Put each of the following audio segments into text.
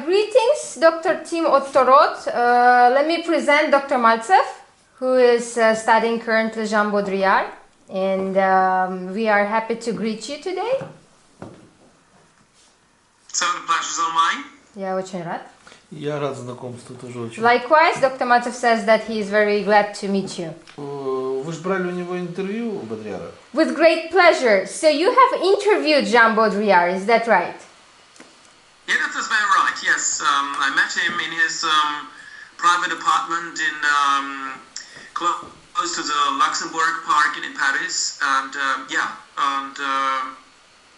Greetings, Dr. Tim Otto Roth. Let me present Dr. Mальцева, who is studying currently Жана Бодрийяра, and we are happy to greet you today. So the pleasure is all mine. Я очень рад. Я рад знакомству тоже очень. Likewise, Dr. Мальцев says that he is very glad to meet you. Вы же брали у него интервью у Бодрийяра? With great pleasure. So you have interviewed Жана Бодрийяра, is that right? Yeah, that was very right. Yes, I met him in his private apartment in close to the Luxembourg Park in Paris, and yeah,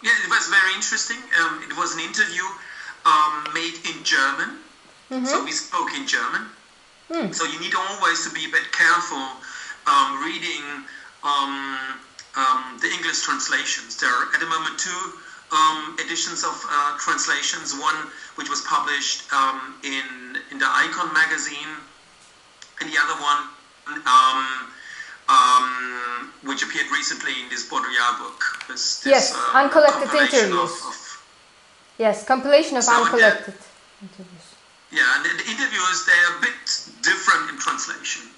it was very interesting. It was an interview made in German, so we spoke in German. So you need always to be a bit careful reading the English translations. There are at the moment two editions of translations. One which was published in the Icon magazine, and the other one which appeared recently in this Boдрiyar book. Yes, uncollected interviews. Yes, compilation of uncollected interviews. Yeah, and the interviews, they are a bit different in translation.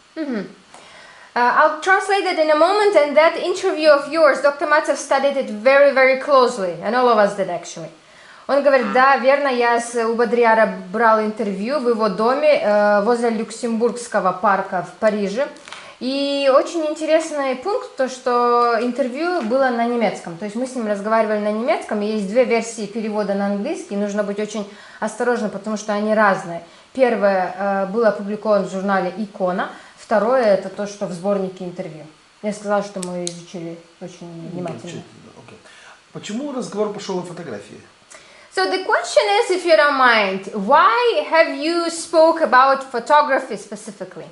I'll translate it in a moment, and that interview of yours, Dr. Мальцев studied it very, very closely, and all of us did actually. Он говорит, да, верно, я у Бодрийяра брал интервью в его доме возле Люксембургского парка в Париже. И очень интересный пункт, то что интервью было на немецком. То есть мы с ним разговаривали на немецком, и есть две версии перевода на английский, и нужно быть очень осторожным, потому что они разные. Первое было опубликовано в журнале «Икона», второе это то, что в сборнике интервью. Я сказала, что мы изучили очень внимательно. Почему разговор пошел о фотографии? So the question is, if you don't mind, why have you spoke about photography specifically?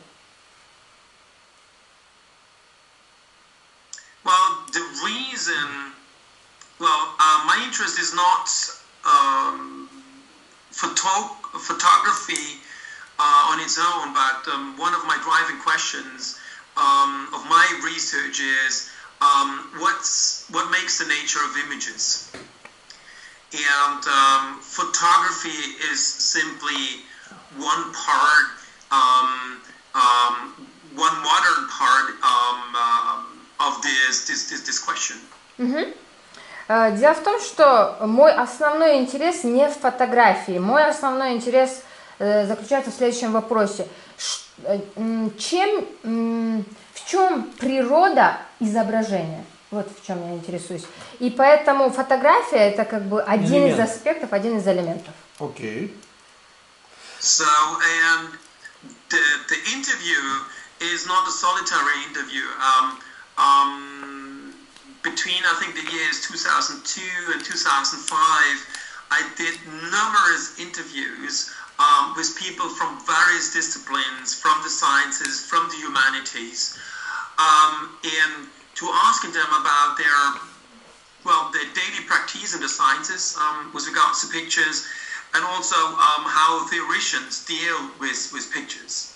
Well, the reason, my interest is not photography on its own, but one of my driving questions of my research is what makes the nature of images? And photography is simply one part, one modern part of this question. Дело в том, что мой основной интерес не в фотографии. Мой основной интерес заключается в следующем вопросе. В чем природа изображения? Вот в чем я интересуюсь. И поэтому фотография это как бы один из аспектов, один из элементов. Okay. So, and the interview is not a solitary interview. Between I think the years 2002 and 2005, I did numerous interviews with people from various disciplines, from the sciences, from the humanities, and to asking them about their daily practice in the sciences with regards to pictures, and also how theorians deal with pictures.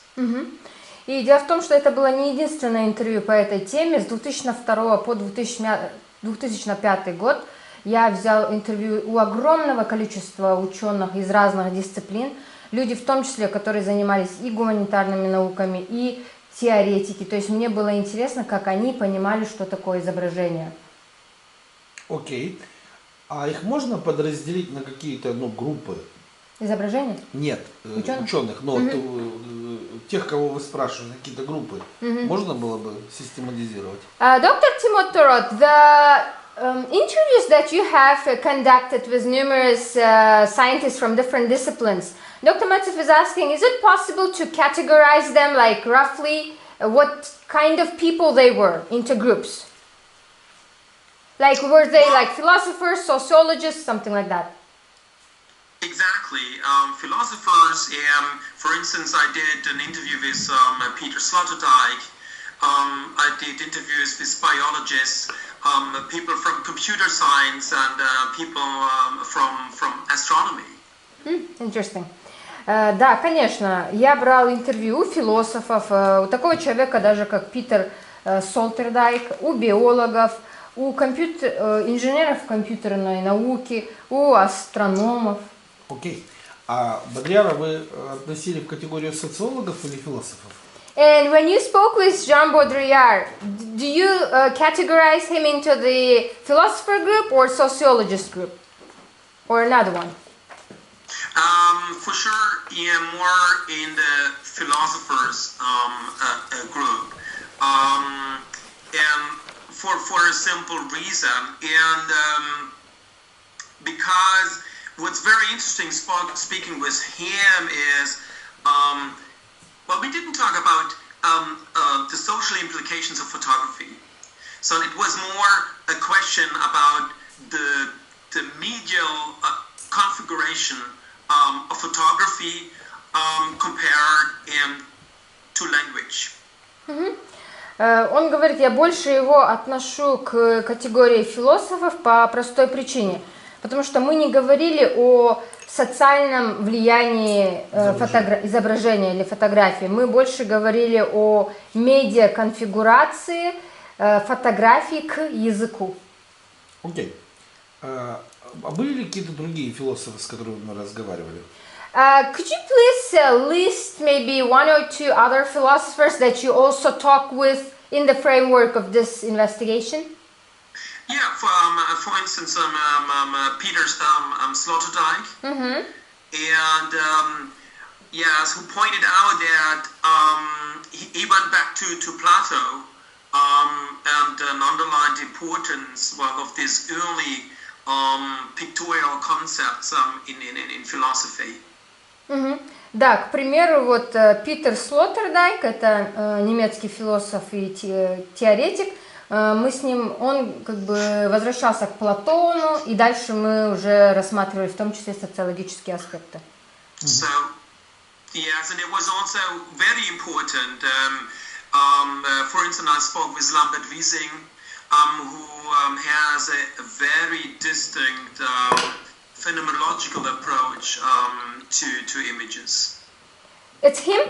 И дело в том, что это было не единственное интервью по этой теме. С 2002 по 2005 год я взял интервью у огромного количества ученых из разных дисциплин. Люди в том числе, которые занимались и гуманитарными науками, и теоретики. То есть мне было интересно, как они понимали, что такое изображение. Окей. А их можно подразделить на какие-то группы? Изображения? Нет, ученых, но тех, кого вы спрашиваете, какие-то группы, можно было бы систематизировать? Dr. Tim Otto Roth, the interviews that you have conducted with numerous scientists from different disciplines, Dr. Mальцев is asking, is it possible to categorize them, like roughly what kind of people they were into groups? Like were they like philosophers, sociologists, something like that? Exactly. Philosophers, for instance, I did an interview with Peter Sloterdijk. I did interviews with biologists, people from computer science, and people from astronomy. Interesting. Да, конечно, я брал интервью у философов, у такого человека даже как Питер Слотerdijk, у биологов, у инженеров компьютерной науки, у астрономов. Окей. А Бодрийяра вы относили в категорию социологов или философов? And when you spoke with Жан Бодрийяра, do you categorize him into the philosopher group or sociologist group? Or another one? For sure, yeah, more in the philosophers group, and for a simple reason, and because what's very interesting speaking with him is, well, we didn't talk about the social implications of photography, so it was more a question about the medial configuration of photography compared to language. Он говорит, я больше его отношу к категории философов по простой причине, потому что мы не говорили о социальном влиянии изображения или фотографии, мы больше говорили о медиа-конфигурации фотографии к языку. Окей. А были ли какие-то другие философы, с которыми мы разговаривали? Could you please list maybe one or two other philosophers that you also talk with in the framework of this investigation? Yeah, for instance, Peter Sloterdijk, and yes, who pointed out that he went back to Plato and underlined the importance of this early pictorial concepts in philosophy. Да, к примеру, вот Питер Слоттердайк, это немецкий философ и теоретик, мы с ним, он как бы возвращался к Платону, и дальше мы уже рассматривали в том числе социологические аспекты. So, yes, and it was also very important. For instance, I spoke with Lambert Wiesing, who has a very distinct phenomenological approach to images. It's him?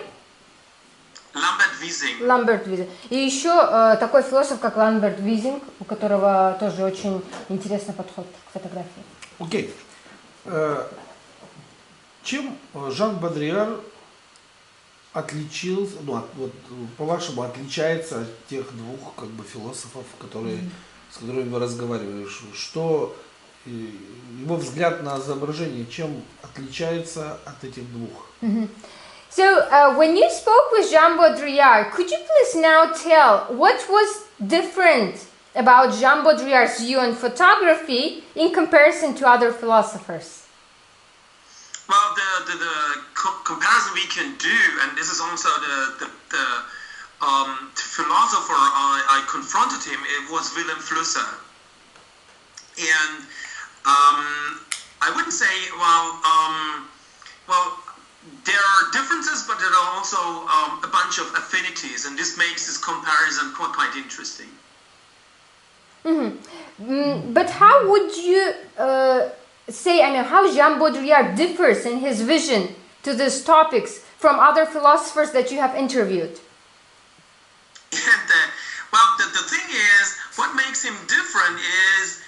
Ламберт Визинг. Ламберт Визинг. И еще такой философ, как Ламберт Визинг, у которого тоже очень интересный подход к фотографии. Окей. Чем Жан Бодрийяр отличился, ну, вот, по-вашему, отличается от тех двух как бы философов, с которыми вы разговаривали? Что его взгляд на изображение, чем отличается от этих двух? So, when you spoke with Жан Бодрийяр, could you please now tell what was different about Жан Бодрийяр's view on photography in comparison to other philosophers? Well, the comparison we can do, and this is also the philosopher I confronted him, it was Willem Flusser. And I wouldn't say, well, there are differences, but there are also a bunch of affinities, and this makes this comparison quite interesting. But how would you say, I mean, how Jana Boдрiyar differs in his vision to these topics from other philosophers that you have interviewed? And, well, the thing is, what makes him different is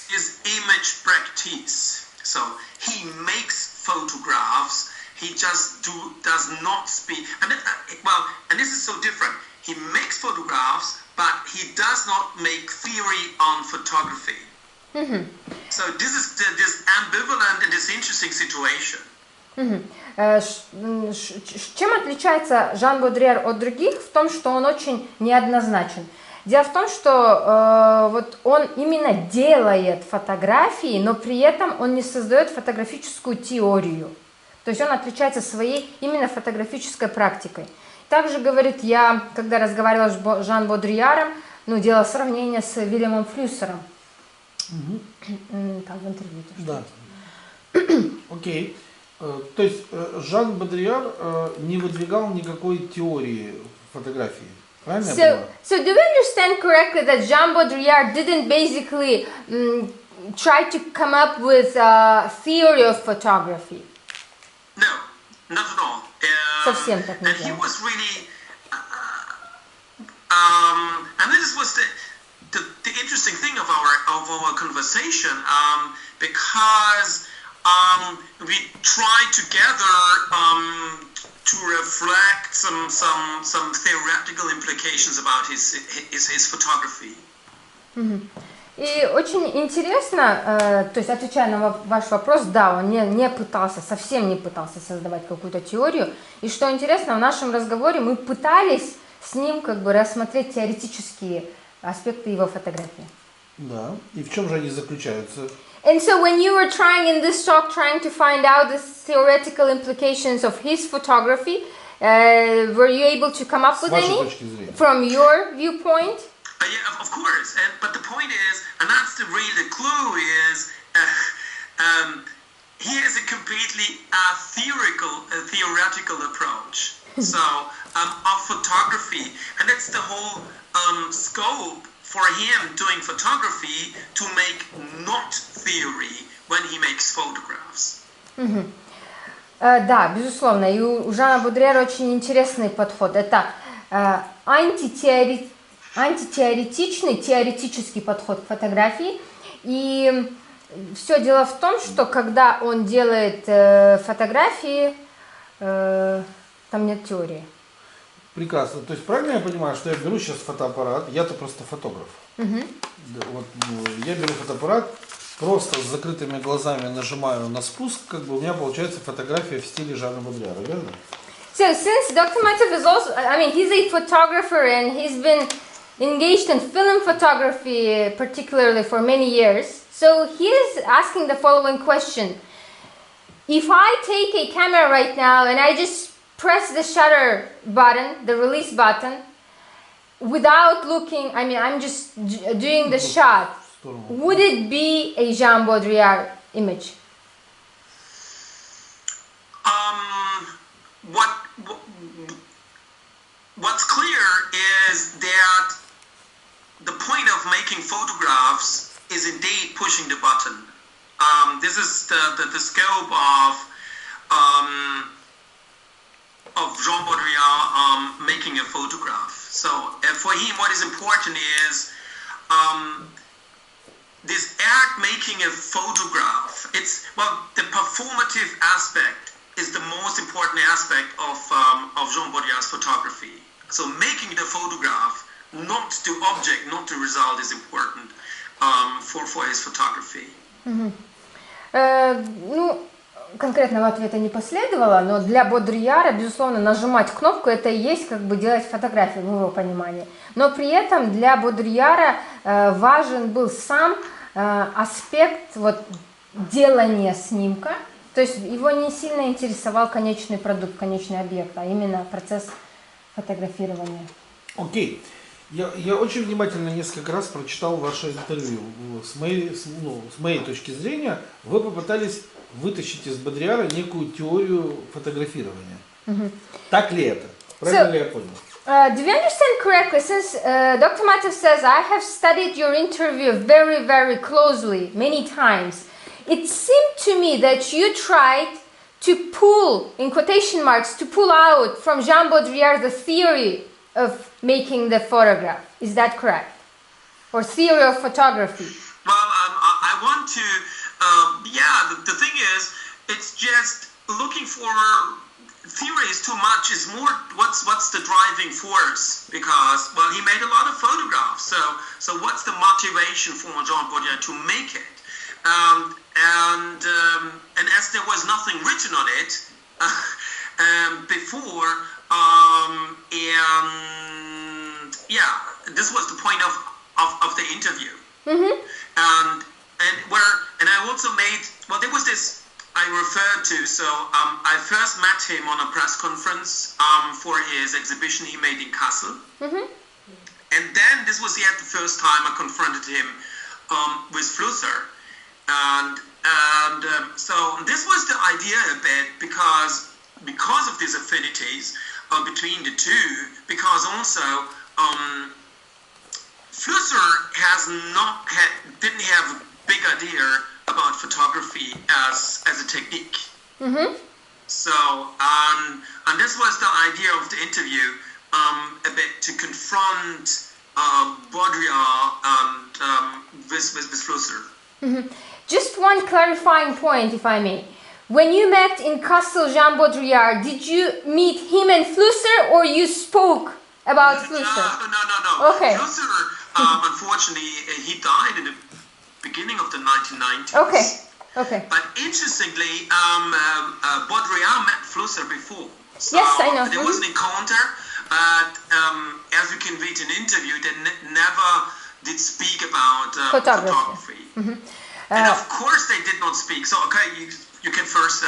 his image practice. So he makes photographs. He just does not speak. And and this is so different. He makes photographs, but he does not make theory on photography. So this is this ambivalent and this interesting situation. Чем отличается Жан Бодрийяр от других? В том, что он очень неоднозначен. Дело в том, что вот он именно делает фотографии, но при этом он не создает фотографическую теорию. То есть он отличается своей именно фотографической практикой. Также, говорит, я, когда разговаривала с Жан Бодрийяром, делала сравнение с Вильямом Флюссером. Там в интервью. Да. Окей. То есть Жан Бодрийяр не выдвигал никакой теории фотографии. So do we understand correctly that Жан Бодрийяр didn't basically try to come up with a theory of photography? No, not at all. Совсем так не and he was really, and this was the interesting thing of our conversation, because we try together to reflect some theoretical implications about his photography. И очень интересно, то есть отвечая на ваш вопрос, да, он не пытался, совсем не пытался создавать какую-то теорию. И что интересно, в нашем разговоре мы пытались с ним как бы рассмотреть теоретические аспекты его фотографии. Да. И в чем же они заключаются? And so when you were trying to find out the theoretical implications of his photography, were you able to come up with any from your viewpoint? Yeah, of course. But the point is, and that's the clue is, he has a completely theoretical approach. So of photography, and that's the whole scope for him doing photography, to make not theory when he makes photographs. Да, безусловно. И у Жана Бодрийяра очень интересный подход. Это антитеоретичный, теоретический подход к фотографии. И все дело в том, что когда он делает фотографии, там нет теории. Прекрасно. То есть правильно я понимаю, что я беру сейчас фотоаппарат, я-то просто фотограф. Вот, я беру фотоаппарат, просто с закрытыми глазами нажимаю на спуск, как бы у меня получается фотография в стиле Жана Бодрийяра, верно? So since Dr. Mальцева is also, I mean, he's a photographer and he's been engaged in film photography particularly for many years. So he is asking the following question. If I take a camera right now and I just press the shutter button, the release button, without looking, I mean, I'm just doing the shot, would it be a Jean Baudrillard image? What's clear is that the point of making photographs is indeed pushing the button. This is the scope of Jean Baudrillard making a photograph. So for him, what is important is this act making a photograph. It's the performative aspect is the most important aspect of Jean Baudrillard's photography. So making the photograph, not the object, not the result, is important for his photography. Ну, конкретного ответа не последовало, но для Бодрийяра, безусловно, нажимать кнопку — это и есть как бы делать фотографию, в его понимании. Но при этом для Бодрийяра важен был сам аспект вот делания снимка. То есть его не сильно интересовал конечный продукт, конечный объект, а именно процесс фотографирования. Окей. Я очень внимательно несколько раз прочитал ваше интервью. С моей точки зрения, вы попытались вытащить из Бодрийяра некую теорию фотографирования. Так ли это? Правильно ли я понял? Do you understand correctly? Since Dr. Mальцева says, I have studied your interview very, very closely, many times. It seemed to me that you tried to pull, in quotation marks, to pull out from Jean Baudrillard the theory of making the photograph. Is that correct? Or theory of photography? Well, I want to, the thing is, it's just looking for theory is too much. Is more what's the driving force? Because, well, he made a lot of photographs. So what's the motivation for Jean Baudrillard to make it? And as there was nothing written on it before, and yeah, this was the point of the interview. And I also made, well, there was this I referred to. So I first met him on a press conference for his exhibition he made in Kassel. And then this was yet the first time I confronted him with Flusser. And so this was the idea a bit because of these affinities between the two, because also Flusser didn't have a big idea about photography as a technique. So and this was the idea of the interview, a bit to confront Baudrillard and with Flusser. Just one clarifying point, if I may. When you met in Castle Jean Baudrillard, did you meet him and Flusser, or you spoke about Flusser? No. Okay. Flusser, unfortunately, he died in the beginning of the 1990s. Okay. But interestingly, Baudrillard met Flusser before. So yes, I know. There was an encounter, but as you can read in an interview, they never did speak about photography. And of course they did not speak. So, okay, you can first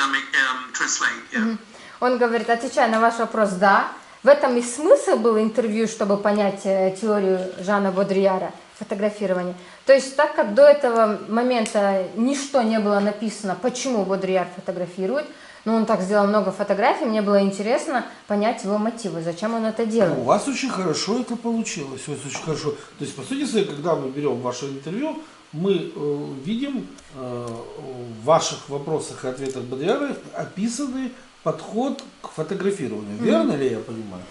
translate. Yeah. Он говорит, отвечая на ваш вопрос, да. В этом и смысл был интервью, чтобы понять теорию Жана Бодрийяра, фотографирования. То есть, так как до этого момента ничто не было написано, почему Бодрийяр фотографирует, но он так сделал много фотографий, мне было интересно понять его мотивы, зачем он это делает. У вас очень хорошо это получилось, очень хорошо. То есть, по сути своей, когда мы берем ваше интервью, мы видим в ваших вопросах и ответах Бодрийяра описанный подход к фотографированию. Верно ли я понимаю?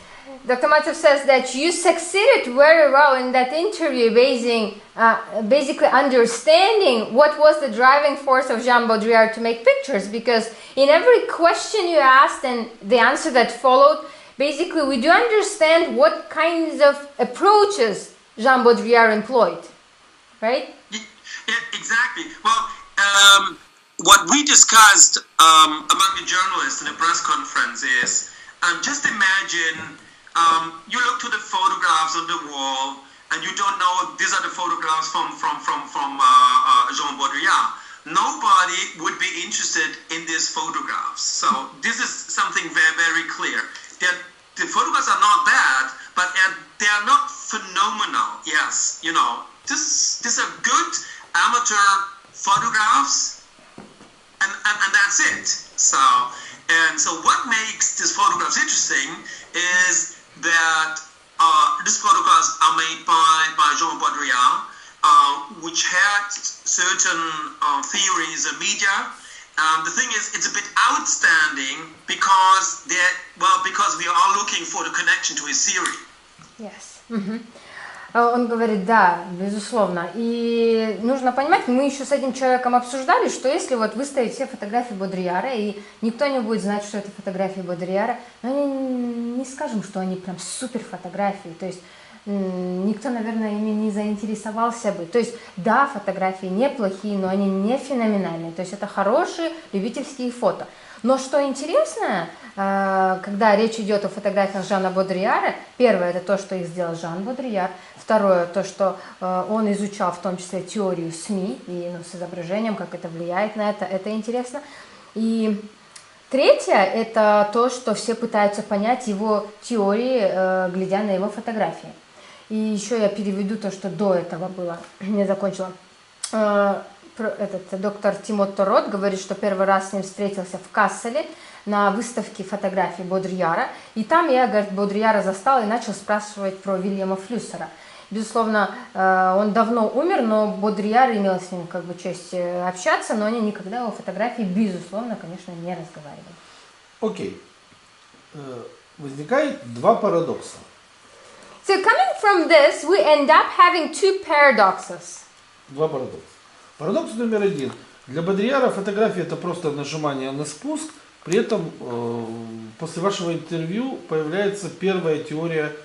Dr. Mальцев says that you succeeded very well in that interview, basically understanding what was the driving force of Jean Baudrillard to make pictures, because in every question you asked and the answer that followed, basically we do understand what kinds of approaches Jean Baudrillard employed, right? Yeah, exactly. Well, what we discussed among the journalists in the press conference is, just imagine you look to the photographs on the wall, and you don't know these are the photographs from Jean Baudrillard. Nobody would be interested in these photographs. So this is something very, very clear. The photographs are not bad, but they are not phenomenal. Yes, you know, these are good amateur photographs, and that's it. So what makes these photographs interesting is that these photographs are made by Jean Baudrillard, which had certain theories in media. The thing is, it's a bit outstanding because we are looking for the connection to his theory. Yes. Он говорит, да, безусловно. И нужно понимать, мы еще с этим человеком обсуждали, что если вот выставить все фотографии Бодрийяра, и никто не будет знать, что это фотографии Бодрийяра, но не скажем, что они прям супер фотографии, то есть никто, наверное, ими не заинтересовался бы. То есть, да, фотографии неплохие, но они не феноменальные, то есть это хорошие любительские фото. Но что интересно, когда речь идет о фотографиях Жана Бодрийяра, первое, это то, что их сделал Жан Бодрийяр, второе, то, что он изучал в том числе теорию СМИ, и с изображением, как это влияет на это интересно. И третье, это то, что все пытаются понять его теории, глядя на его фотографии. И еще я переведу то, что до этого было, не закончила. Доктор Тим Отто Рот говорит, что первый раз с ним встретился в Касселе на выставке фотографий Бодрийяра. И там я, говорит, Бодрийяра застал и начал спрашивать про Вильяма Флюссера. Безусловно, он давно умер, но Бодрийяр имел с ним как бы честь общаться, но они никогда о фотографии, безусловно, конечно, не разговаривали. Окей. Возникает два парадокса. So coming from this, we end up having two paradoxes. Два парадокса. Парадокс номер один. Для Бодрийяра фотография это просто нажимание на спуск. При этом после вашего интервью появляется первая теория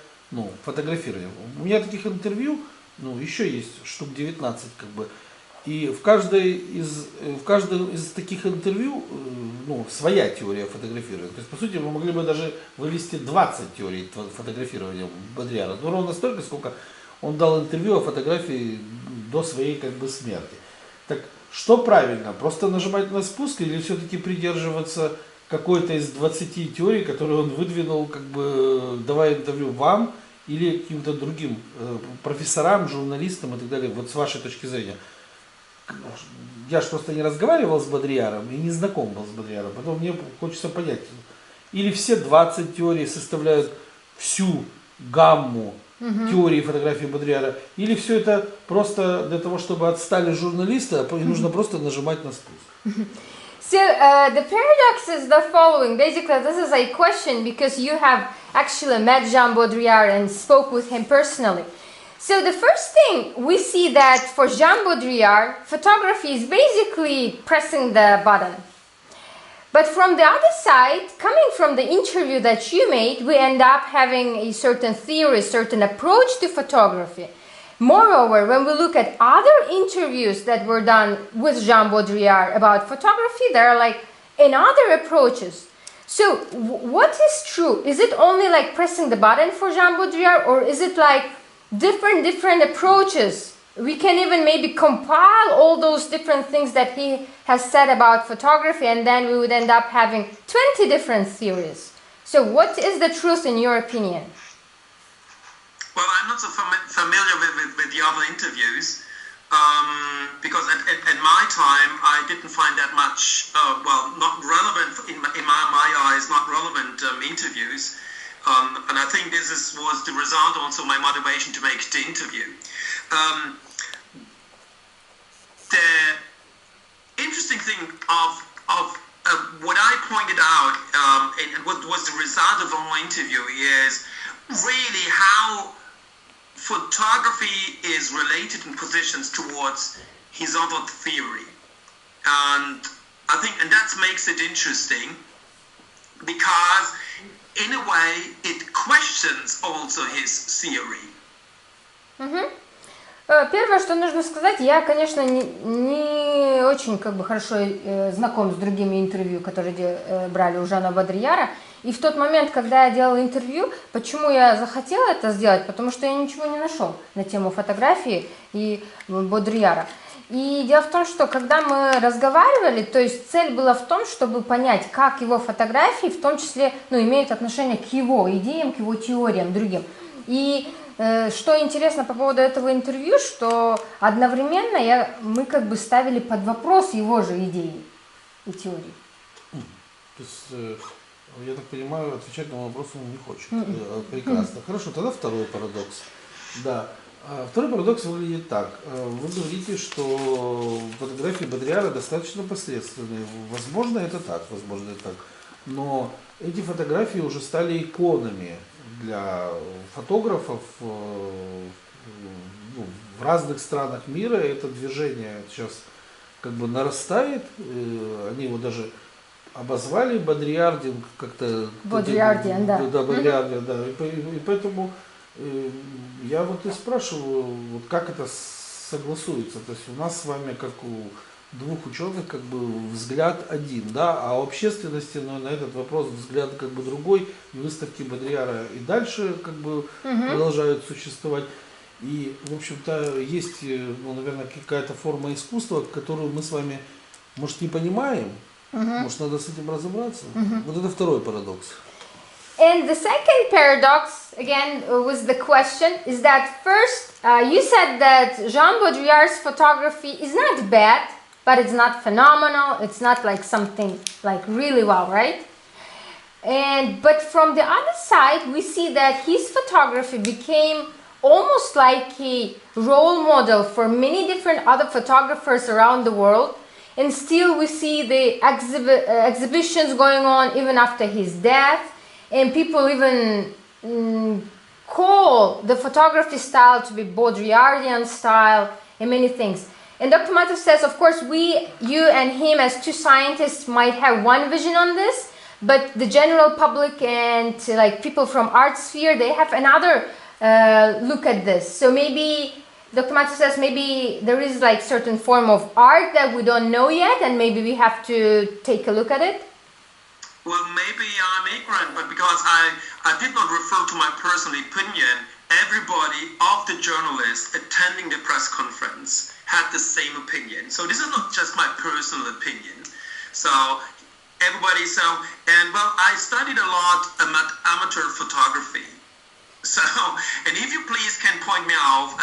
фотографирования. У меня таких интервью еще есть штук 19 как бы. И в каждом из таких интервью своя теория фотографирования. То есть, по сути, мы могли бы даже вывести 20 теорий фотографирования Бодрийяра. Но ровно столько, сколько он дал интервью о фотографии до своей как бы смерти. Так что правильно? Просто нажимать на спуск или все-таки придерживаться какой-то из 20 теорий, которые он выдвинул, как бы давая интервью вам или каким-то другим профессорам, журналистам и так далее, вот с вашей точки зрения? Я же просто не разговаривал с Бодрийяром и не знаком был с Бодрийяром, поэтому мне хочется понять, или все 20 теорий составляют всю гамму теории фотографии Бодрийяра, или все это просто для того, чтобы отстали журналисты, и нужно просто нажимать на спуск. So the paradox is the following. Basically, this is a question because you have actually met Jean Baudrillard and spoke with him personally. So the first thing we see that for Jana Bodrayara, photography is basically pressing the button. But from the other side, coming from the interview that you made, we end up having a certain theory, certain approach to photography. Moreover, when we look at other interviews that were done with Jana Bodrayara about photography, there are like another approaches. So what is true? Is it only like pressing the button for Jana Bodrayara, or is it like different approaches? We can even maybe compile all those different things that he has said about photography, and then we would end up having 20 different theories. So what is the truth in your opinion? Well, I'm not so familiar with the other interviews, because at my time I didn't find that much, not relevant, in my eyes, not relevant interviews. And I think this was the result, also my motivation to make the interview. The interesting thing of what I pointed out, and what was the result of our interview, is really how photography is related in positions towards his other theory. And I think, and that makes it interesting, because in a way it questions also his theory. Первое, что нужно сказать, я, конечно, не очень хорошо знаком с другими интервью, которые брали у Жана Бодрийяра. И в тот момент, когда я делала интервью, почему я захотела это сделать? Потому что я ничего не нашел на тему фотографии и Бодрийяра. И дело в том, что когда мы разговаривали, то есть цель была в том, чтобы понять, как его фотографии, в том числе, имеют отношение к его идеям, к его теориям, другим. И что интересно по поводу этого интервью, что одновременно мы ставили под вопрос его же идеи и теории. То есть, я так понимаю, отвечать на вопрос он не хочет. Прекрасно. Хорошо, тогда второй парадокс. Да. Второй парадокс выглядит так. Вы говорите, что фотографии Бодрийяра достаточно посредственные. Возможно, это так, возможно, это так. Но эти фотографии уже стали иконами для фотографов в разных странах мира. Это движение сейчас нарастает. Они его даже обозвали Бодрийярдинг как-то. Бодрийярдин, да. Да, Бодрийярдин, да. И поэтому я и спрашиваю, как это согласуется. То есть у нас с вами, как у двух ученых, взгляд один, да, а у общественности на этот вопрос взгляд другой. Выставки Бодрийяра и дальше продолжают существовать. И, в общем-то, есть, наверное, какая-то форма искусства, которую мы с вами, может, не понимаем, может, надо с этим разобраться. Вот это второй парадокс. And the second paradox, again, was the question, is that first, you said that Jana Bodrayara's photography is not bad, but it's not phenomenal, it's not like something really wow, right? But from the other side, we see that his photography became almost like a role model for many different other photographers around the world. And still we see the exhibitions going on even after his death. And people even call the photography style to be Baudrillardian style and many things. And Dr. Mata says, of course, you and him as two scientists might have one vision on this, but the general public and people from art sphere, they have another look at this. So maybe, Dr. Mata says, maybe there is certain form of art that we don't know yet, and maybe we have to take a look at it. Well, maybe I'm ignorant, but because I did not refer to my personal opinion, everybody of the journalists attending the press conference had the same opinion. So this is not just my personal opinion. So everybody, I studied a lot amateur photography. So, and if you please can point me out,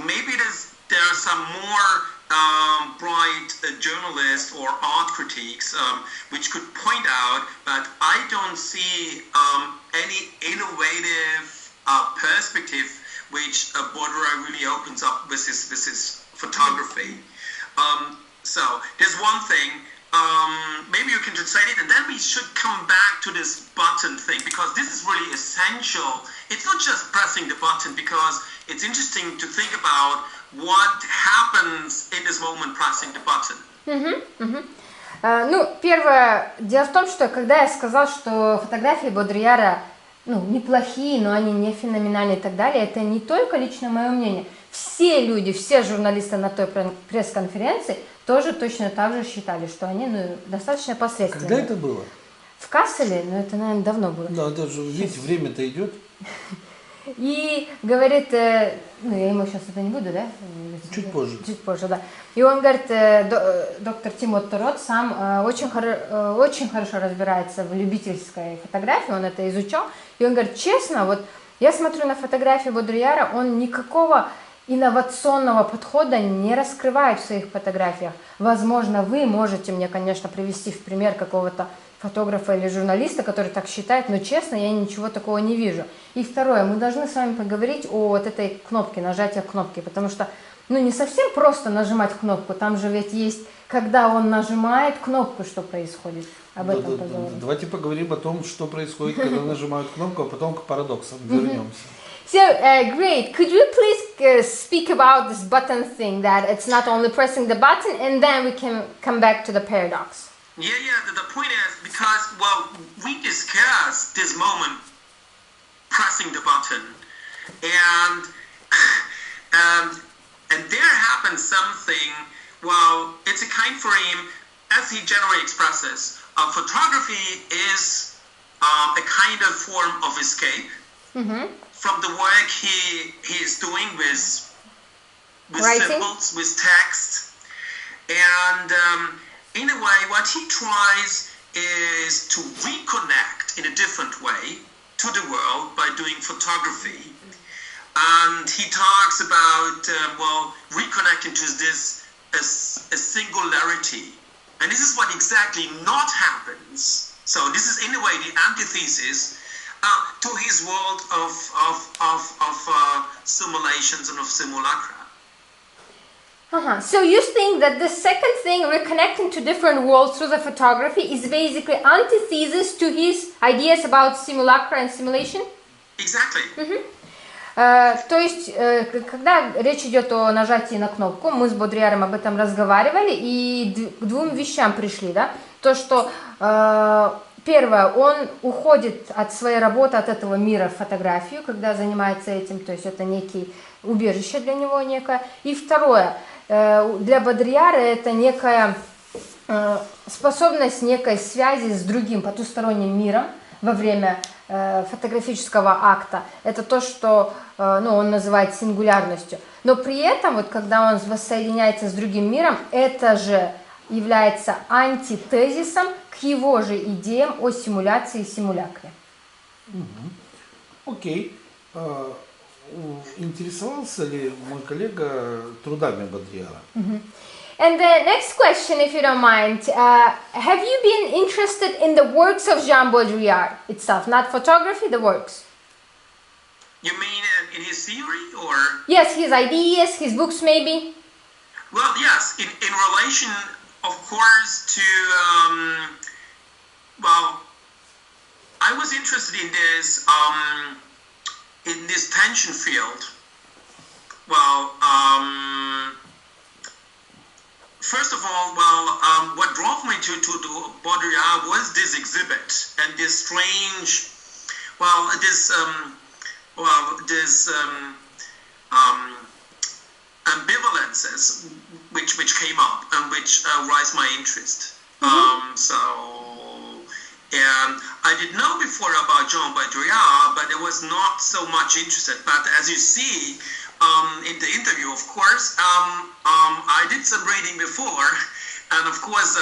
maybe there are some more bright journalists or art critiques which could point out, but I don't see any innovative perspective which Bodrayara really opens up with his photography. So there's one thing, maybe you can translate it, and then we should come back to this button thing, because this is really essential. It's not just pressing the button, because it's interesting to think about what happens in this moment pressing the button. Ну, первое, дело в том, что когда я сказал, что фотографии Бодрийяра, ну, неплохие, но они не феноменальные и так далее, это не только лично мое мнение. Все люди, все журналисты на той пресс-конференции тоже точно так же считали, что они, ну, достаточно посредственные. Когда это было? В Касселе, ну, это, наверное, давно было. Да, это же, видите, время-то идет. И говорит, ну, я ему сейчас это не буду, да? Чуть позже. Чуть позже, да. И он говорит, доктор Тим Отто Рот сам очень хорошо разбирается в любительской фотографии, он это изучал. И он говорит, честно, вот я смотрю на фотографии Бодрийяра, он никакого инновационного подхода не раскрывает в своих фотографиях. Возможно, вы можете мне, конечно, привести в пример какого-то фотографа или журналиста, который так считает, но честно, я ничего такого не вижу. И второе, мы должны с вами поговорить о вот этой кнопке, нажатия кнопки, потому что, ну, не совсем просто нажимать кнопку, там же ведь есть, когда он нажимает кнопку, что происходит. Об этом поговорим. Давайте поговорим о том, что происходит, когда нажимают кнопку, а потом к парадоксам вернемся. So, great. Could you please speak about this button thing, that it's not only pressing the button, and then we can come back to the paradox? Yeah. The point is, because, well, we discussed this moment pressing the button, and there happened something. Well, it's a kind for him, as he generally expresses. Photography is a kind of form of escape from the work he is doing with symbols, with text, and in a way, what he tries is to reconnect in a different way to the world by doing photography. And he talks about, reconnecting to this as a singularity. And this is what exactly not happens. So this is, in a way, the antithesis to his world of simulations and of simulacra. So you think that the second thing, reconnecting to different worlds through the photography, is basically antithesis to his ideas about simulacra and simulation? Exactly. То есть, когда речь идет о нажатии на кнопку, мы с Бодрийяром об этом разговаривали и к двум вещам пришли, да? То, что первое, он уходит от своей работы, от этого мира в фотографию, когда занимается этим, то есть это некий убежище для него некое. И второе, для Бодрийяра это некая способность некой связи с другим потусторонним миром во время фотографического акта. Это то, что он называет сингулярностью. Но при этом, вот, когда он воссоединяется с другим миром, это же является антитезисом к его же идеям о симуляции и симулякре. Окей. Интересовался ли мой коллега трудами Бодрийяра? And the next question, if you don't mind, have you been interested in the works of Jana Bodraiyara itself, not photography, the works? You mean in his theory, or? Yes, his ideas, his books, maybe. Well, yes, in relation, of course, to I was interested in this tension field. First of all, what drove me to Bodraiyara was this exhibit and this strange, ambivalences which came up and which raised my interest. I did know before about Jana Bodraiyara, but I was not so much interested. But as you see in the interview, of course, I did some reading before, and of course,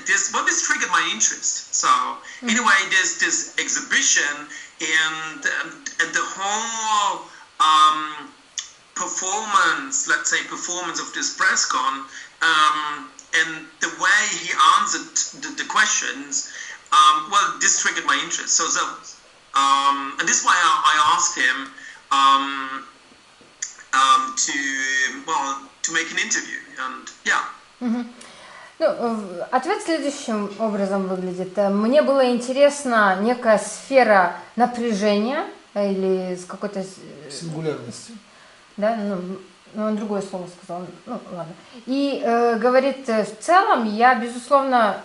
this triggered my interest. So, in a way, this exhibition and the whole performance of this press con, and the way he answered the questions, this triggered my interest. And this is why I asked him to make an interview, and yeah. Ответ следующим образом выглядит. Мне было интересно некая сфера напряжения или с какой-то... Сингулярности. Да, он другое слово сказал. Ладно. И говорит, в целом я, безусловно,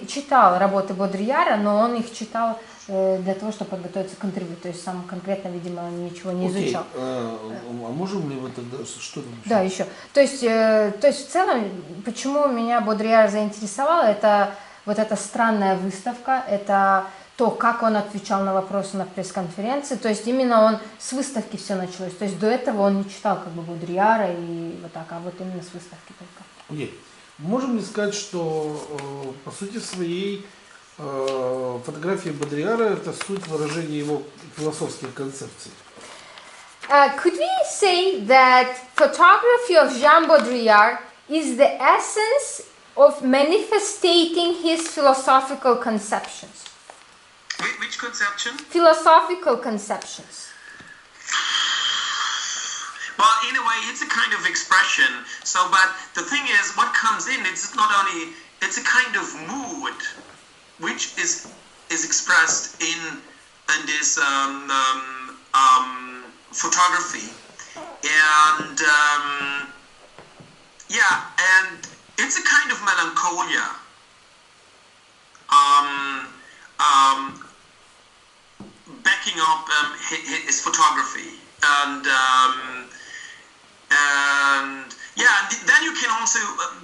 читал работы Бодрийяра, но он их читал для того, чтобы подготовиться к интервью. То есть сам конкретно, видимо, ничего не изучал. А можем ли вы тогда что там? Да, еще. То есть в целом, почему меня Бодрийяр заинтересовал, это вот эта странная выставка, это то, как он отвечал на вопросы на пресс-конференции. То есть именно он с выставки все началось. То есть до этого он не читал как бы Бодрийяра и вот так, а вот именно с выставки только. Окей. Можем ли сказать, что по сути своей фотография Бодрийяра – это суть выражения его философских концепций? Could we say that photography of Jean Boдрийяр is the essence of manifesting his philosophical conceptions? Which conception? Philosophical conceptions. Well, in a way, it's a kind of expression. So, but the thing is, what comes in, it's not only, it's a kind of mood, which is expressed in this photography, and and it's a kind of melancholia. Backing up his photography, and then you can also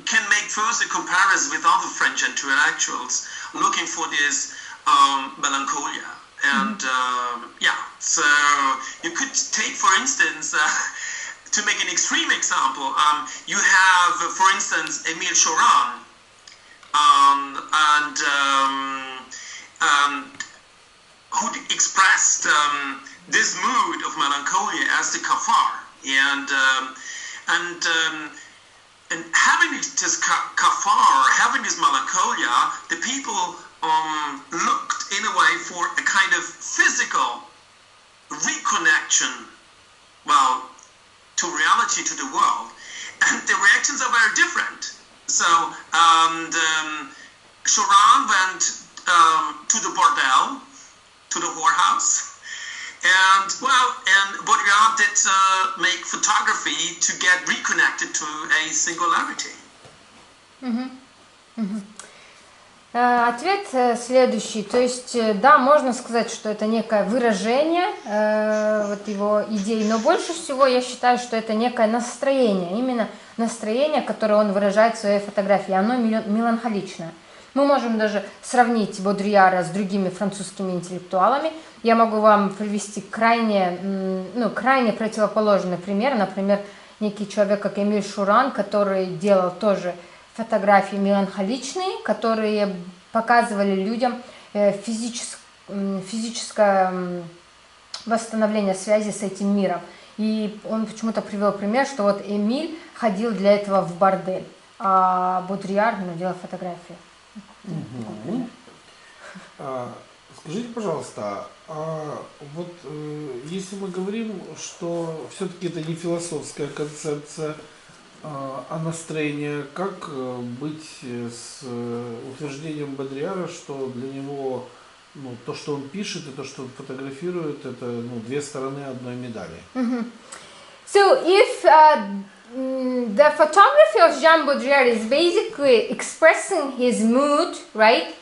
can make further comparisons with other French intellectuals looking for this melancholia. And so you could take, for instance, to make an extreme example, you have, for instance, Émile Cioran, who expressed this mood of melancholia as the kafar, and having this kafar, having this melancholia, the people looked in a way for a kind of physical reconnection, well, to reality, to the world, and the reactions are very different. So, Cioran went to the bordel, to the whorehouse, and Boдрийяр did make photography to get reconnected to a singularity. Ответ следующий. То есть, да, можно сказать, что это некое выражение вот его идей, но больше всего я считаю, что это некое настроение, именно настроение, которое он выражает в своей фотографии, оно меланхоличное. Мы можем даже сравнить Бодрийяра с другими французскими интеллектуалами. Я могу вам привести крайне противоположный пример. Например, некий человек, как Эмиль Cioran, который делал тоже фотографии меланхоличные, которые показывали людям физическое восстановление связи с этим миром. И он почему-то привел пример, что вот Эмиль ходил для этого в бордель, а Бодрийяр делал фотографии. Скажите, пожалуйста, вот если мы говорим, что все-таки это не философская концепция, а настроение, как быть с утверждением Бодрийяра, что для него то, что он пишет, и то, что он фотографирует, это две стороны одной медали? So if the photography of Jean Boдрийяр is basically expressing his mood, right?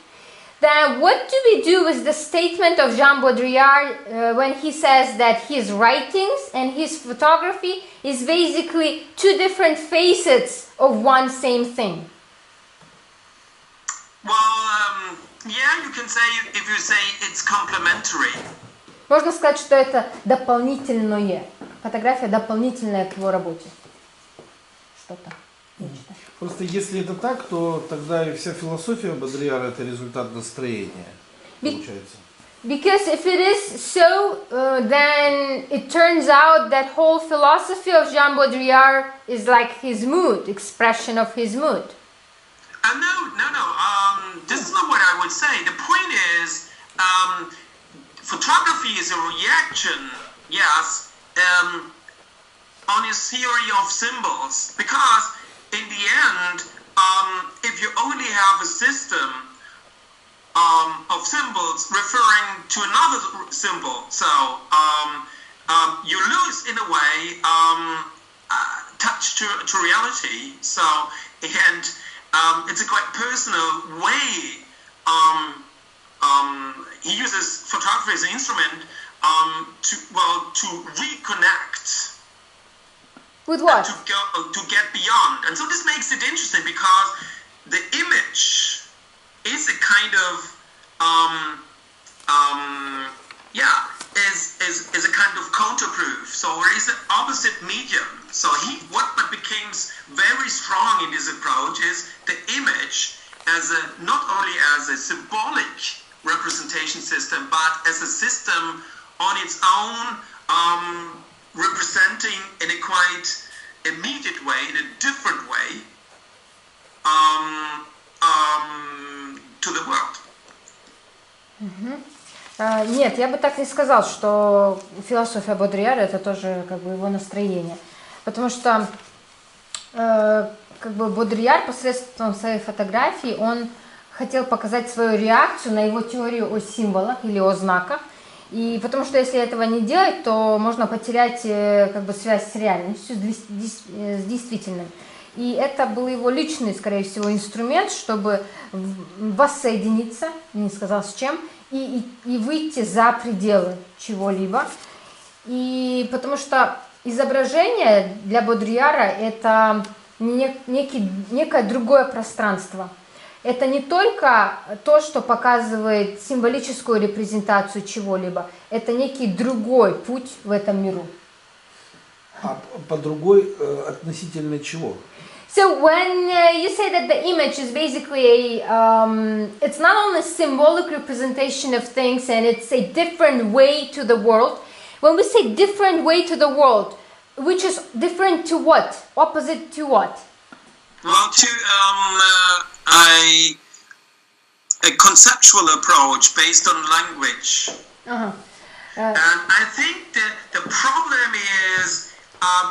Then what do we do with the statement of Jean Boдрийяr when he says that his writings and his photography is basically two different facets of one same thing? Well, you can say, if you say it's complementary. Можно сказать, что это дополнительное. Фотография дополнительная к его работе. Что-то. Просто если это так, то тогда и вся философия Бодрийяра это результат настроения, получается. Because if it is so, then it turns out that whole philosophy of Jean Boдрийяr is like his mood, expression of his mood. No. This is not what I would say. The point is, photography is a reaction, yes, on his theory of symbols, because in the end, if you only have a system of symbols referring to another symbol, so you lose in a way touch to reality. So, and it's a quite personal way. He uses photography as an instrument to reconnect. With what? To get beyond. And so this makes it interesting because the image is a kind of is a kind of counterproof. So there is an opposite medium. So what becomes very strong in this approach is the image as not only as a symbolic representation system, but as a system on its own, representing in a quite immediate way, in a different way, to the world. Нет, я бы так не сказал, что философия Бодрийяра это тоже как бы его настроение, потому что как бы Бодрийяр посредством своей фотографии он хотел показать свою реакцию на его теорию о символах или о знаках, и потому что если этого не делать, то можно потерять как бы связь с реальностью, с действительным. И это был его личный, скорее всего, инструмент, чтобы воссоединиться, не сказал с чем, и выйти за пределы чего-либо. И потому что изображение для Бодрийяра это некое другое пространство. Это не только то, что показывает символическую репрезентацию чего-либо, это некий другой путь в этом миру. А по другой относительно чего? So when you say that the image is basically it's not only a symbolic representation of things and it's a different way to the world. When we say different way to the world, which is different to what? Opposite to what? Well, to a conceptual approach based on language. Uh-huh. And I think the problem is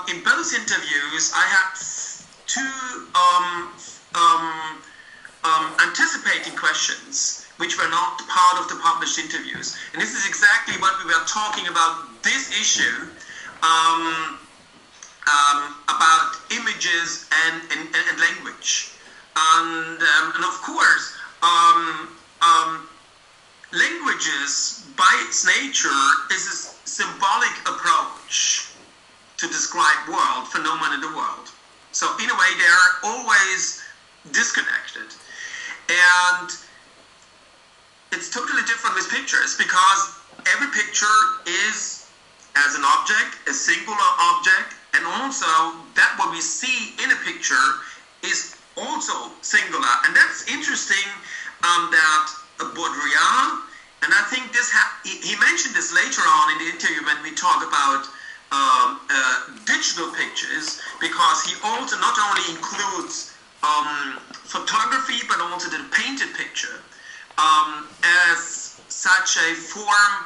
in both interviews I had two anticipating questions which were not part of the published interviews. And this is exactly what we were talking about this issue, about images and language. And of course, languages by its nature is a symbolic approach to describe world, phenomena in the world. So in a way they are always disconnected. And it's totally different with pictures because every picture is as an object, a singular object, and also that what we see in a picture is also singular. And that's interesting that Boдрiyara, and I think this he mentioned this later on in the interview when we talk about digital pictures, because he also not only includes photography but also the painted picture as such a form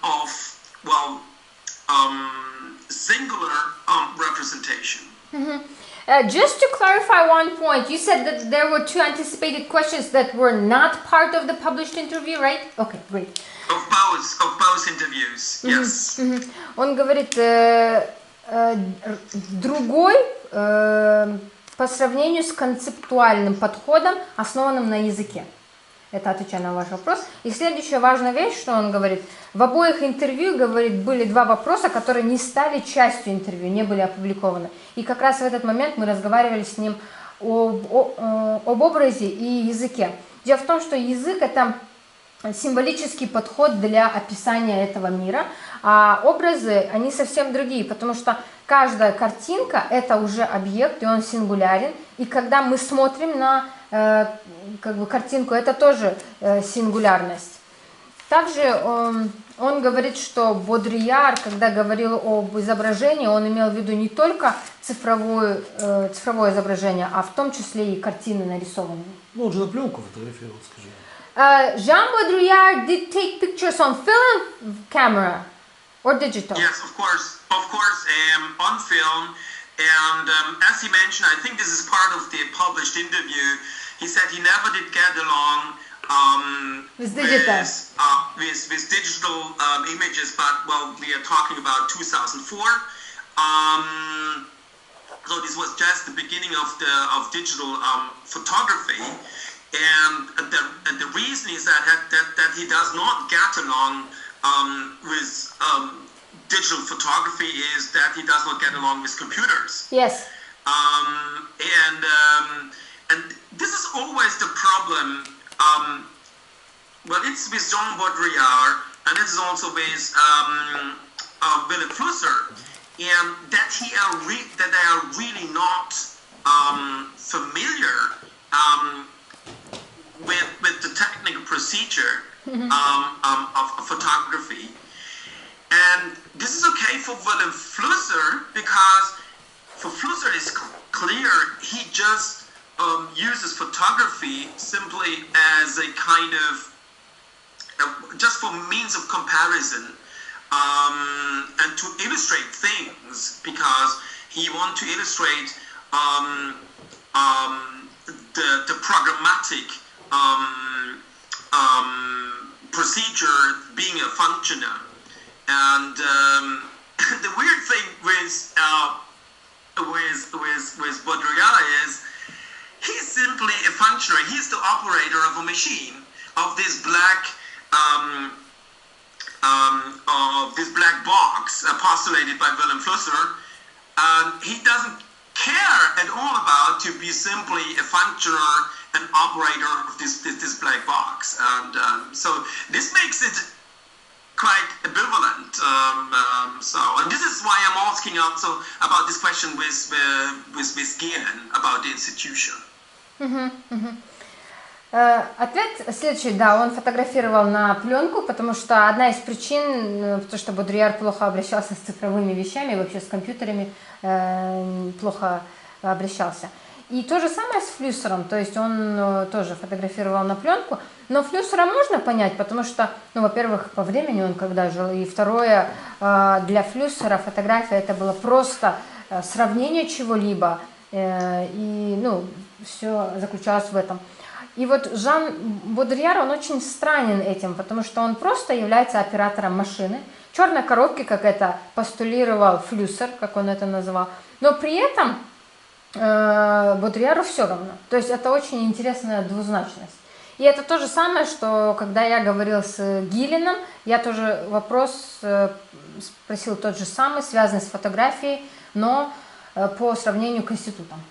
of singular representation. Mm-hmm. Just to clarify one point, you said that there were two anticipated questions that were not part of the published interview, right? Okay, great. Of both interviews, yes. Mm-hmm. Он говорит, другой по сравнению с концептуальным подходом, основанным на языке. Это отвечая на ваш вопрос. И следующая важная вещь, что он говорит, в обоих интервью, говорит, были два вопроса, которые не стали частью интервью, не были опубликованы. И как раз в этот момент мы разговаривали с ним об образе и языке. Дело в том, что язык это символический подход для описания этого мира, а образы, они совсем другие, потому что каждая картинка это уже объект, и он сингулярен, и когда мы смотрим на как бы картинку, это тоже сингулярность. Также он говорит, что Бодрийяр, когда говорил об изображении, он имел в виду не только цифровое изображение, а в том числе и картины нарисованные. Ну, он же на пленку фотографировал, скажи. Жан Бодрийяр did take pictures on film camera or digital? Yes, of course, on film. And as he mentioned, I think this is part of the published interview, he said he never did get along with digital images, but well, we are talking about 2004. So this was just the beginning of digital photography, and the reason is that he does not get along with digital photography is that he does not get along with computers. Yes. And this is always the problem. Well, it's with Jana Bodrayar, and it's also with Willem Flusser, and that they are really not familiar with the technical procedure of photography. And this is okay for Willem Flusser, because for Flusser it's clear he just uses photography simply as a kind of just for means of comparison, and to illustrate things, because he wants to illustrate the programmatic procedure being a functioner. And the weird thing with Bodrayara is he's simply a functioner. He's the operator of a machine, of this black box postulated by Willem Flusser. He doesn't care at all about to be simply a functioner, an operator of this black box. And so this makes it quite ambivalent. And this is why I'm asking also about this question with Gehlen about the institution. Ответ следующий, да, он фотографировал на пленку, потому что одна из причин, потому что Бодрийяр плохо обращался с цифровыми вещами, вообще с компьютерами плохо обращался. И то же самое с Флюссером, то есть он тоже фотографировал на пленку, но Флюссера можно понять, потому что, ну, во-первых, по времени он когда жил, и второе, для Флюссера фотография это было просто сравнение чего-либо, и, ну, все заключалось в этом. И вот Жан Бодрийяр, он очень странен этим, потому что он просто является оператором машины, черной коробки, как это постулировал Флюссер, как он это назвал, но при этом Бодрийяру все равно. То есть это очень интересная двузначность. И это то же самое, что когда я говорил с Геленом, я тоже вопрос спросил тот же самый, связанный с фотографией, но по сравнению к институтам.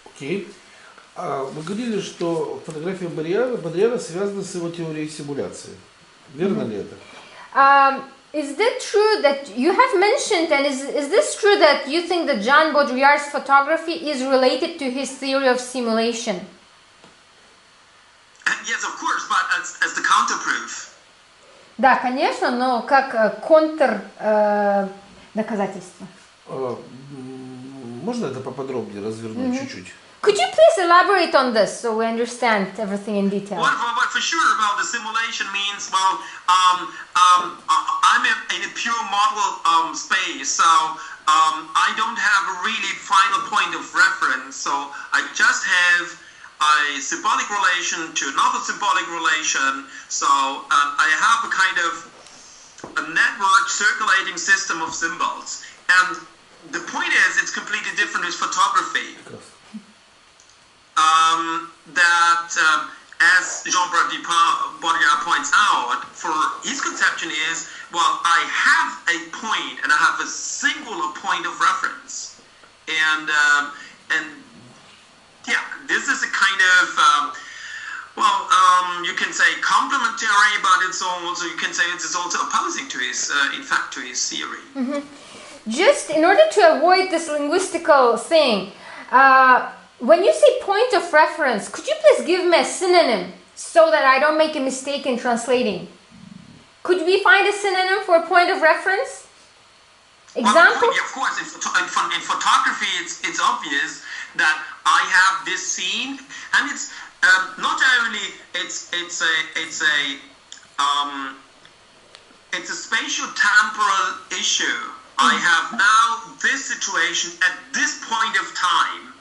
Окей. Вы говорили, что фотография Бодрийяра связана с его теорией симуляции. Верно ли это? Is that true that you have mentioned, and is this true that you think that Jana Bodrayar's photography is related to his theory of simulation? Yes, of course, but as the counterproof. Да, конечно, но как контр доказательство. Можно это поподробнее развернуть чуть-чуть? Could you please elaborate on this so we understand everything in detail? Well, for sure, well, the simulation means, well, I'm in a pure model space, so I don't have a really final point of reference, so I just have a symbolic relation to another symbolic relation, so I have a kind of a network circulating system of symbols, and the point is it's completely different with photography. That, as Jean Bodrayar points out, for his conception is, well, I have a point and I have a singular point of reference, and yeah, this is a kind of you can say complementary, but it's also, you can say it's also opposing to his, in fact, to his theory. Just in order to avoid this linguistical thing. When you say point of reference, could you please give me a synonym so that I don't make a mistake in translating? Could we find a synonym for a point of reference? Example? Well, of course, in photography, it's obvious that I have this scene, and it's not only it's a spatial temporal issue I have now this situation at this point of time.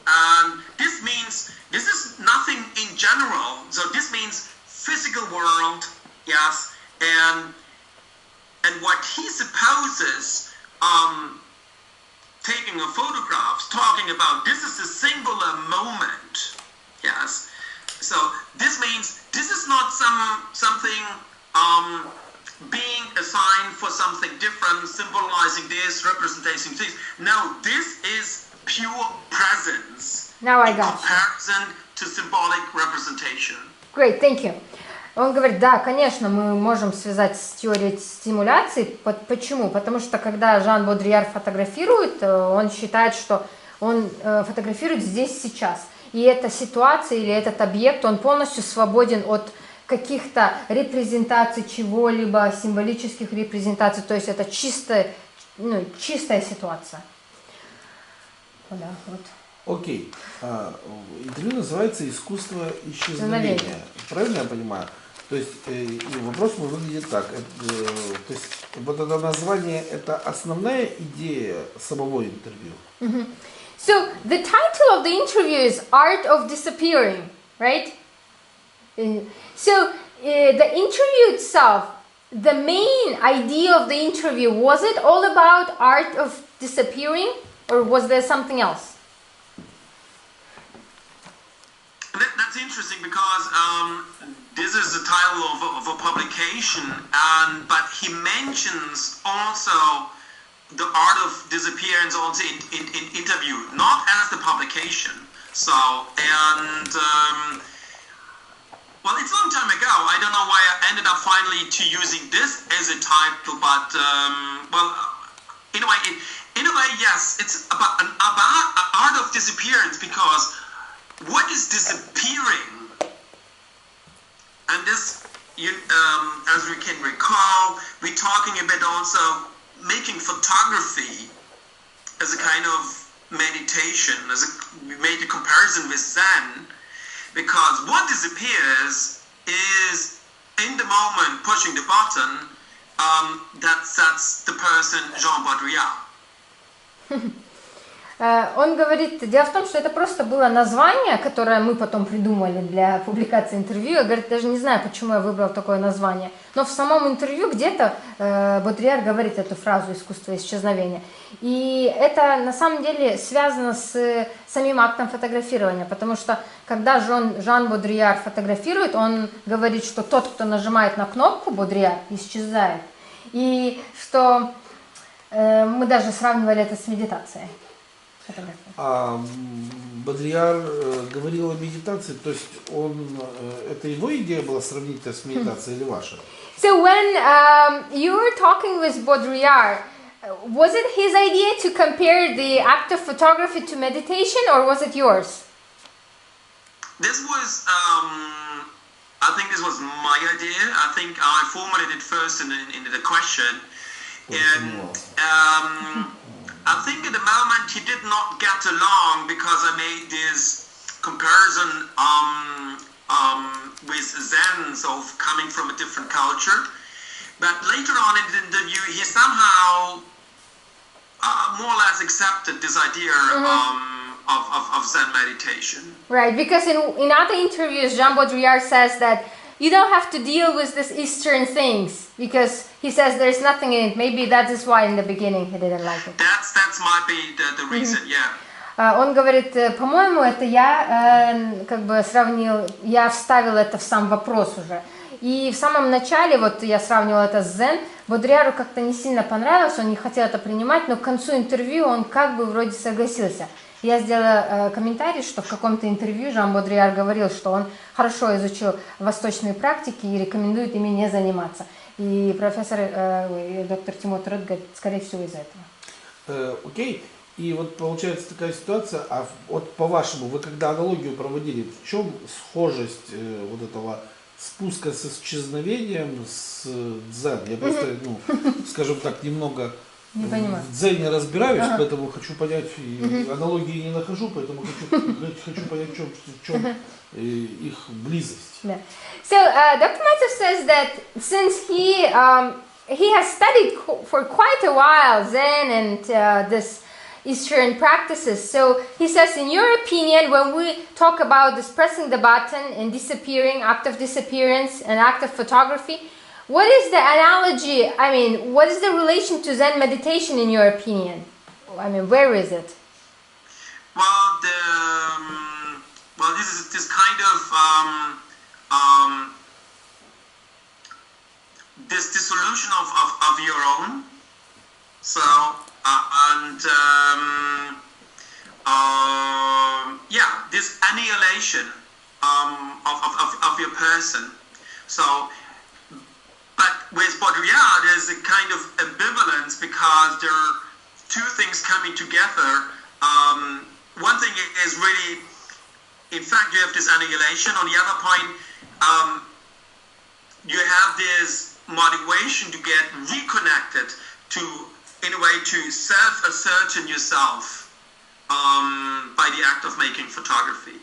And this means, this is nothing in general. So this means physical world, yes, and what he supposes, taking a photograph, talking about this is a singular moment, yes. So this means this is not something being assigned for something different, symbolizing this, representing this. No, this is pure presence. Now I in got comparison to symbolic representation. Great, thank you. Он говорит, да, конечно, мы можем связать с теорией стимуляции. Почему? Потому что когда Жан Бодрийяр фотографирует, он считает, что он фотографирует здесь сейчас. И эта ситуация или этот объект, он полностью свободен от каких-то репрезентаций чего-либо, символических репрезентаций. То есть это чистая ситуация. Да, вот. Окей. Интервью называется «Искусство исчезновения». Правильно я понимаю? То есть вопрос выглядит так. То есть вот это название – это основная идея самого интервью. So the title of the interview is Art of Disappearing, right? So the interview itself, the main idea of the interview, was it all about art of disappearing, or was there something else? That's interesting because this is the title of a publication, but he mentions also the Art of Disappearance also in interview, not as the publication. So, and well, it's a long time ago. I don't know why I ended up finally to using this as a title, but well, in a way, yes, it's about art of disappearance, because what is disappearing? And this, as we can recall, we're talking about also making photography as a kind of meditation. We made a comparison with Zen, because what disappears is in the moment pushing the button. That's the person Jana Bodrayya. Он говорит, дело в том, что это просто было название, которое мы потом придумали для публикации интервью. Я, говорит, даже не знаю, почему я выбрал такое название. Но в самом интервью где-то Бодрийяр говорит эту фразу «искусство исчезновения». И это на самом деле связано с самим актом фотографирования, потому что когда Жан Бодрийяр фотографирует, он говорит, что тот, кто нажимает на кнопку Бодрийяр, исчезает. И что мы даже сравнивали это с медитацией. А Бодрийяр говорил о медитации, то есть это его идея была сравнить это с медитацией или ваша? So when you were talking with Boдрiyar, was it his idea to compare the act of photography to meditation, or was it yours? This was, I think this was my idea. I think I formulated it first in the question, and I think at the moment he did not get along because I made this comparison with Zen, so coming from a different culture. But later on in the interview, he somehow more or less accepted this idea of Zen meditation. Right, because in other interviews, Jana Bodrayya says that you don't have to deal with these Eastern things, because he says there's nothing in it. Maybe that is why in the beginning he didn't like it. That's might be the reason, yeah. Он говорит, по-моему, это я как бы сравнил, я вставил это в сам вопрос уже. И в самом начале, вот я сравнивала это с Зен, Бодрийяру как-то не сильно понравилось, он не хотел это принимать, но к концу интервью он как бы вроде согласился. Я сделала комментарий, что в каком-то интервью Жан Бодрийяр говорил, что он хорошо изучил восточные практики и рекомендует ими не заниматься. И профессор, доктор Тим Отто Рот говорит, скорее всего, из-за этого. Окей. И вот получается такая ситуация, а вот по-вашему, вы когда аналогию проводили, в чем схожесть вот этого спуска с исчезновением с дзен? Я просто, скажем так, немного в дзене разбираюсь, поэтому хочу понять, и аналогии не нахожу, поэтому хочу понять, в чем их близость. Yeah. So Dr. Mальцев says that since he he has studied for quite a while Zen and this Eastern practices. So he says, in your opinion, when we talk about this pressing the button and disappearing, act of disappearance and act of photography, what is the analogy, I mean, what is the relation to Zen meditation in your opinion? I mean, where is it? Well, this is this kind of this dissolution of your own. So this annihilation of your person. So, but with Bodrayara, there's a kind of ambivalence because there are two things coming together. One thing is really, in fact, you have this annihilation. On the other point, you have this motivation to get reconnected to, in a way, to self-ascertain yourself by the act of making photography.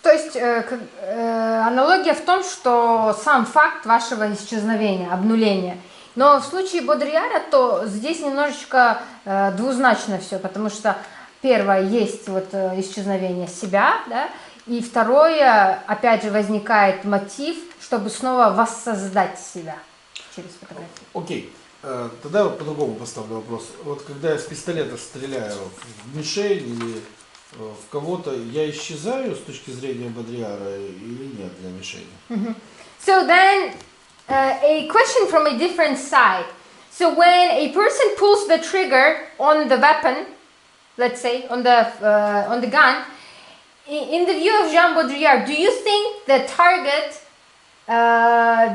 То есть аналогия в том, что сам факт вашего исчезновения, обнуления. Но в случае Бодрийяра, то здесь немножечко двузначно все, потому что первое, есть вот исчезновение себя, да, и второе, опять же, возникает мотив, чтобы снова воссоздать себя через фотографию. Окей. Тогда по-другому поставлю вопрос. Вот когда я с пистолета стреляю в мишень или в кого-то, я исчезаю с точки зрения Бодрийяра или нет для мишени? So then, a question from a different side. So when a person pulls the trigger on the weapon, let's say on the gun, in the view of Jana Boдрiyяra, do you think the target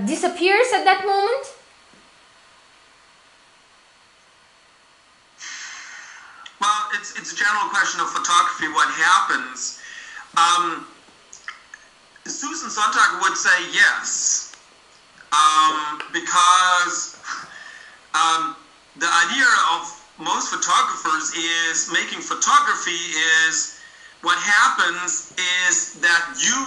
disappears at that moment? Well, it's a general question of photography, what happens. Susan Sontag would say yes, because the idea of most photographers is making photography is what happens is that you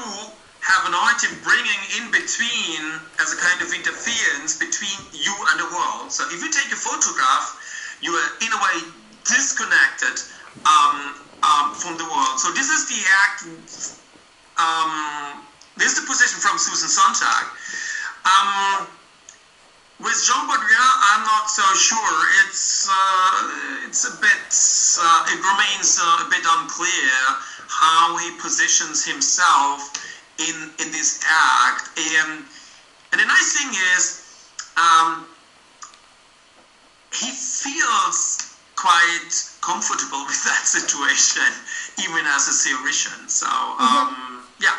have an item bringing in between as a kind of interference between you and the world. So if you take a photograph, you are in a way disconnected from the world. So this is the act, this is the position from Susan Sontag. With Jana Bodrayara, I'm not so sure. It's a bit, it remains a bit unclear how he positions himself in this act. And the nice thing is, he feels quite comfortable with that situation, even as a theoretician. So, yeah.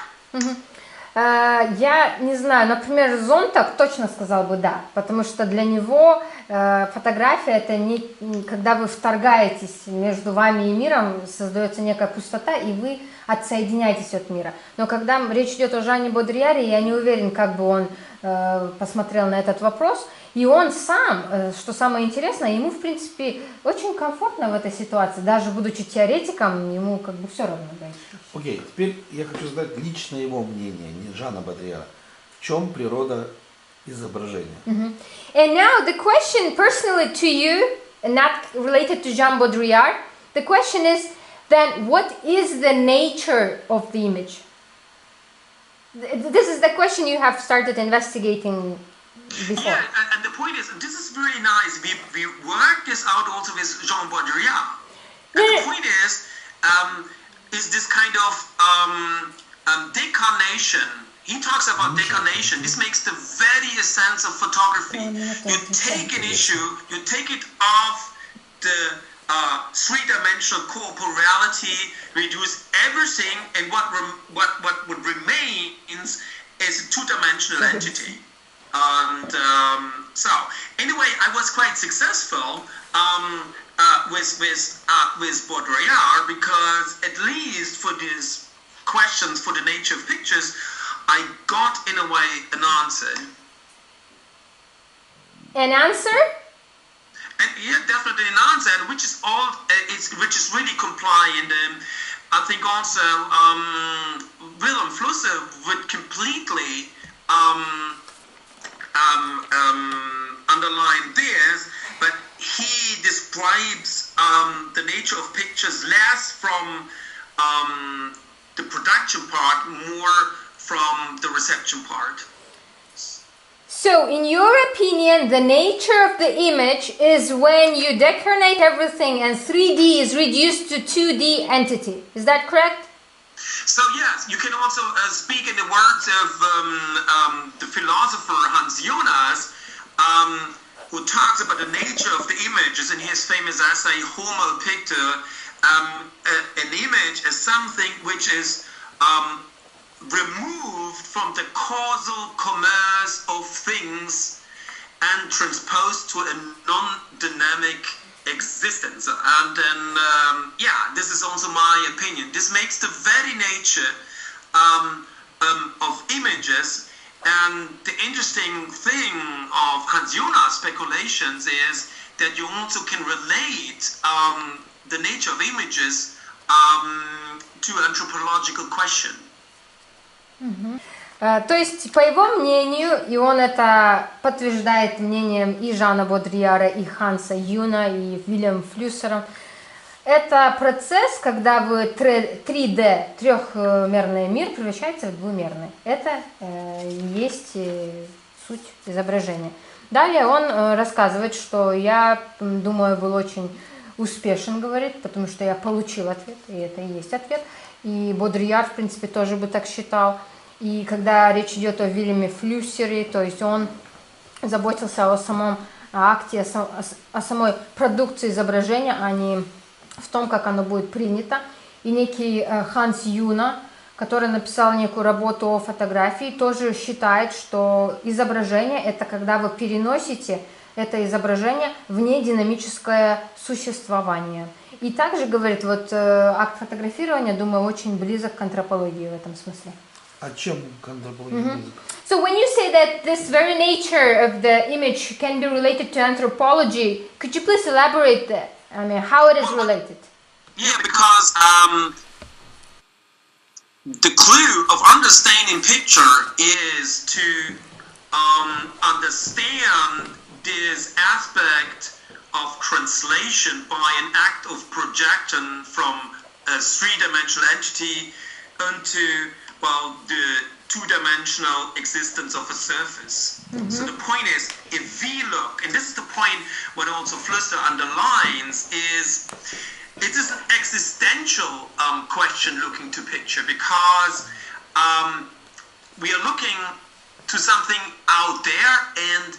Я не знаю, например, Зонтаг точно сказал бы да, потому что для него фотография это не когда вы вторгаетесь между вами и миром, создается некая пустота, и вы отсоединяетесь от мира. Но когда речь идет о Жане Бодрийяре, я не уверен, как бы он посмотрел на этот вопрос. И он сам, что самое интересное, ему, в принципе, очень комфортно в этой ситуации. Даже будучи теоретиком, ему как бы все равно. Да. Окей, теперь я хочу задать личное его мнение, не Жана Бодрийяра. В чем природа изображения? And now the question personally to you, and not related to Jana Bodrayara, the question is then what is the nature of the image? This is the question you have started investigating before. Yeah, and the point is, this is very nice. We worked this out also with Jana Bodrayara. And the point is this kind of decarnation. He talks about decarnation. This makes the very essence of photography. You take an issue, you take it off the three-dimensional corporeality, reduce everything, and what would remain is a two-dimensional entity. And so, anyway, I was quite successful with Bodrayara because at least for these questions for the nature of pictures, I got in a way an answer. An answer? And yeah, definitely an answer, and which is which is really compliant. I think also Willem Flusser would completely underline this, but he describes the nature of pictures less from the production part, more from the reception part. So, in your opinion, the nature of the image is when you decorate everything and 3D is reduced to 2D entity. Is that correct? So yes, you can also speak in the words of the philosopher Hans Jonas, who talks about the nature of the images in his famous essay Homo Pictor. An image is something which is removed from the causal commerce of things and transposed to a non-dynamic existence. And then, this is also my opinion. This makes the very nature of images. And the interesting thing of Hans Jonas' speculations is that you also can relate the nature of images to anthropological question. То есть, по его мнению, и он это подтверждает мнением и Жана Бодрийяра, и Ханса Юна, и Вильям Флюссера, это процесс, когда вы 3D, трехмерный мир, превращается в двумерный. Это есть суть изображения. Далее он рассказывает, что я, думаю, был очень успешен, говорит, потому что я получил ответ, и это и есть ответ. И Бодрийяр, в принципе, тоже бы так считал. И когда речь идет о Вильяме Флюссере, то есть он заботился о самом акте, о самой продукции изображения, а не в том, как оно будет принято. И некий Ханс Юна, который написал некую работу о фотографии, тоже считает, что изображение – это когда вы переносите это изображение в нединамическое существование. И также, говорит, вот акт фотографирования, думаю, очень близок к антропологии в этом смысле. О чем к антропологии близок? So when you say that this very nature of the image can be related to anthropology, could you please elaborate that? I mean, how it is related? Yeah, because the clue of understanding picture is to understand this aspect of translation by an act of projection from a three-dimensional entity into, well, the two-dimensional existence of a surface. So the point is, if we look, and this is the point what also Flüster underlines, is it is an existential question looking to picture, because we are looking to something out there, and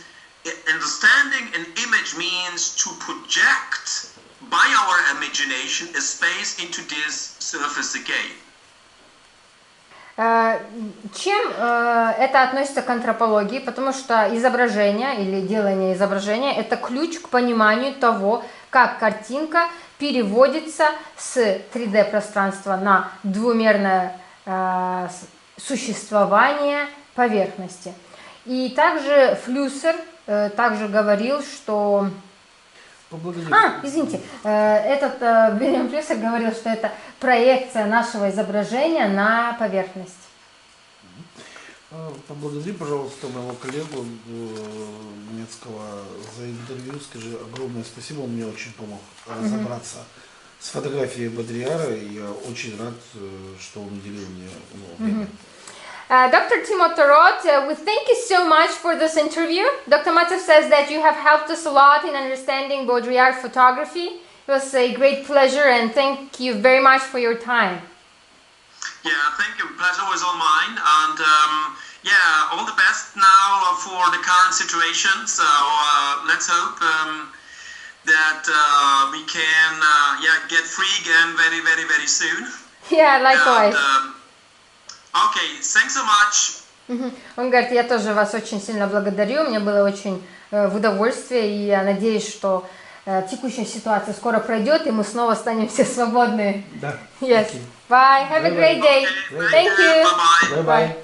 understanding an image means to project by our imagination a space into this surface again. Чем это относится к антропологии? Потому что изображение или делание изображения – это ключ к пониманию того, как картинка переводится с 3D-пространства на двумерное существование поверхности. И также Флюссер также говорил, что... Извините, этот Вильям Флюссер говорил, что это проекция нашего изображения на поверхность. Поблагодари, пожалуйста, моего коллегу немецкого за интервью. Скажи огромное спасибо, он мне очень помог разобраться с фотографией Бодрийяра, и я очень рад, что он уделил мне время. Dr. Tim Otto Rot, we thank you so much for this interview. Dr. Mальцев says that you have helped us a lot in understanding Бодрийяр photography. It was a great pleasure, and thank you very much for your time. Yeah, thank you. Pleasure was all mine, and all the best now for the current situation. So let's hope that we can get free again very, very, very soon. Yeah, likewise. And, okay, thanks so much. Он говорит, я тоже вас очень сильно благодарю, мне было очень в удовольствие, и я надеюсь, что текущая ситуация скоро пройдет, и мы снова станем все свободны. Да. Yes. Bye. Have a great day. Okay, Thank you. Bye-bye. Bye-bye.